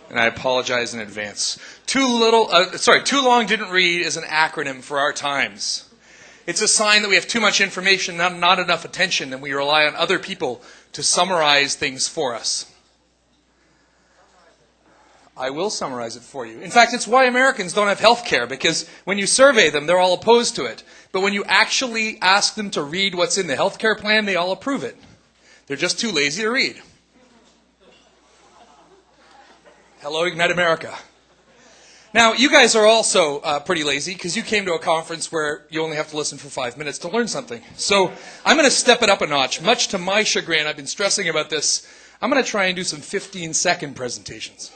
And I apologize in advance. Too long didn't read is an acronym for our times. It's a sign that we have too much information, not enough attention, and we rely on other people to summarize things for us. I will summarize it for you. In fact, it's why Americans don't have health care, because when you survey them, they're all opposed to it. But when you actually ask them to read what's in the health care plan, they all approve it. They're just too lazy to read. Hello, Ignite America. Now, you guys are also pretty lazy because you came to a conference where you only have to listen for 5 minutes to learn something. So I'm going to step it up a notch. Much to my chagrin, I've been stressing about this. I'm going to try and do some 15-second presentations.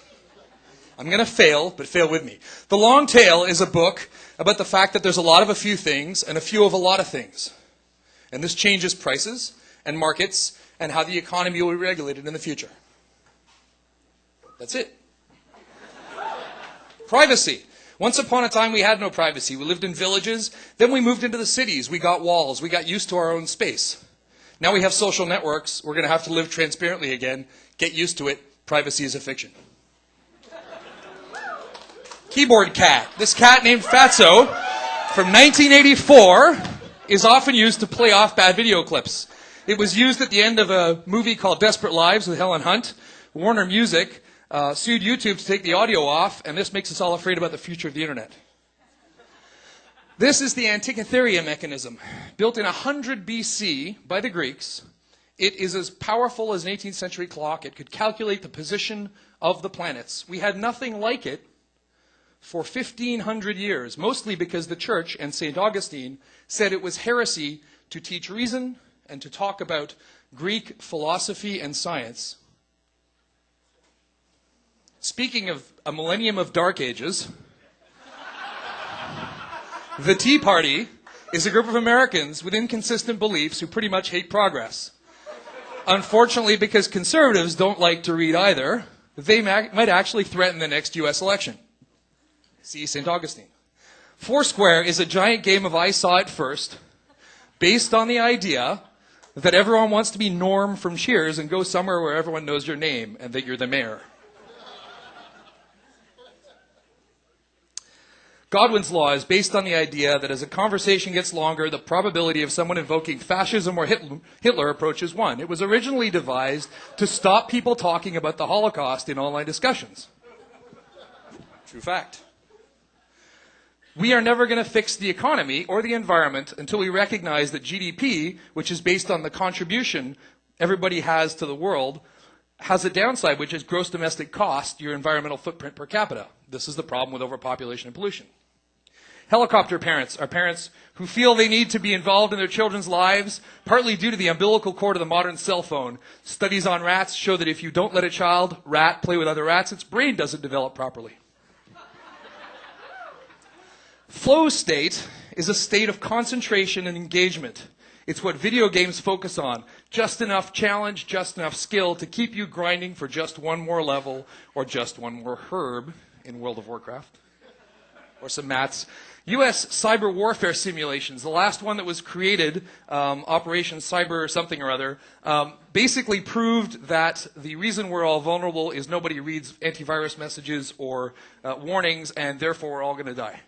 I'm going to fail, but fail with me. The Long Tail is a book about the fact that there's a lot of a few things and a few of a lot of things. And this changes prices and markets and how the economy will be regulated in the future. That's it. Privacy. Once upon a time, we had no privacy. We lived in villages. Then we moved into the cities. We got walls. We got used to our own space. Now we have social networks. We're going to have to live transparently again. Get used to it. Privacy is a fiction. Keyboard cat. This cat named Fatso from 1984 is often used to play off bad video clips. It was used at the end of a movie called Desperate Lives with Helen Hunt. Warner Music sued YouTube to take the audio off, and this makes us all afraid about the future of the internet. This is the Antikythera mechanism. Built in 100 BC by the Greeks, it is as powerful as an 18th century clock. It could calculate the position of the planets. We had nothing like it for 1,500 years, mostly because the church and St. Augustine said it was heresy to teach reason and to talk about Greek philosophy and science. Speaking of a millennium of dark ages, the Tea Party is a group of Americans with inconsistent beliefs who pretty much hate progress. Unfortunately, because conservatives don't like to read either, they might actually threaten the next U.S. election. See St. Augustine. Foursquare is a giant game of I Saw It First, based on the idea that everyone wants to be Norm from Cheers and go somewhere where everyone knows your name and that you're the mayor. Godwin's law is based on the idea that as a conversation gets longer, the probability of someone invoking fascism or Hitler approaches 1. It was originally devised to stop people talking about the Holocaust in online discussions. True fact. We are never going to fix the economy or the environment until we recognize that GDP, which is based on the contribution everybody has to the world, has a downside, which is gross domestic cost, your environmental footprint per capita. This is the problem with overpopulation and pollution. Helicopter parents are parents who feel they need to be involved in their children's lives, partly due to the umbilical cord of the modern cell phone. Studies on rats show that if you don't let a rat play with other rats, its brain doesn't develop properly. Flow state is a state of concentration and engagement. It's what video games focus on. Just enough challenge, just enough skill to keep you grinding for just one more level or just one more herb in World of Warcraft. Or some mats. U.S. cyber warfare simulations, the last one that was created, Operation Cyber something or other, basically proved that the reason we're all vulnerable is nobody reads antivirus messages or warnings, and therefore we're all going to die.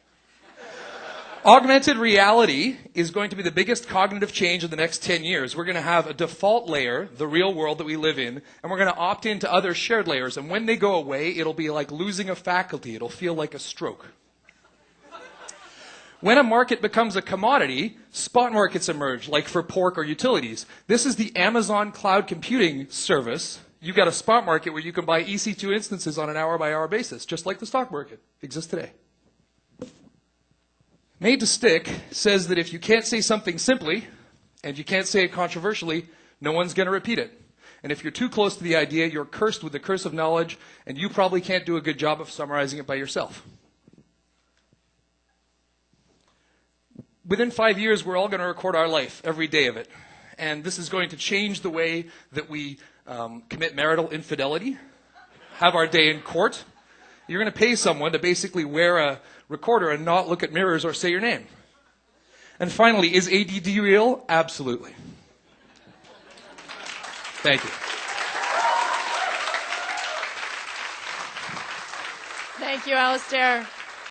Augmented reality is going to be the biggest cognitive change in the next 10 years. We're going to have a default layer, the real world that we live in, and we're going to opt into other shared layers. And when they go away, it'll be like losing a faculty. It'll feel like a stroke. When a market becomes a commodity, spot markets emerge, like for pork or utilities. This is the Amazon cloud computing service. You've got a spot market where you can buy EC2 instances on an hour-by-hour basis, just like the stock market exists today. Made to Stick says that if you can't say something simply, and you can't say it controversially, no one's going to repeat it. And if you're too close to the idea, you're cursed with the curse of knowledge, and you probably can't do a good job of summarizing it by yourself. Within 5 years, we're all going to record our life, every day of it. And this is going to change the way that we commit marital infidelity, have our day in court. You're going to pay someone to basically wear a recorder and not look at mirrors or say your name. And finally, is ADD real? Absolutely. Thank you. Thank you, Alistair.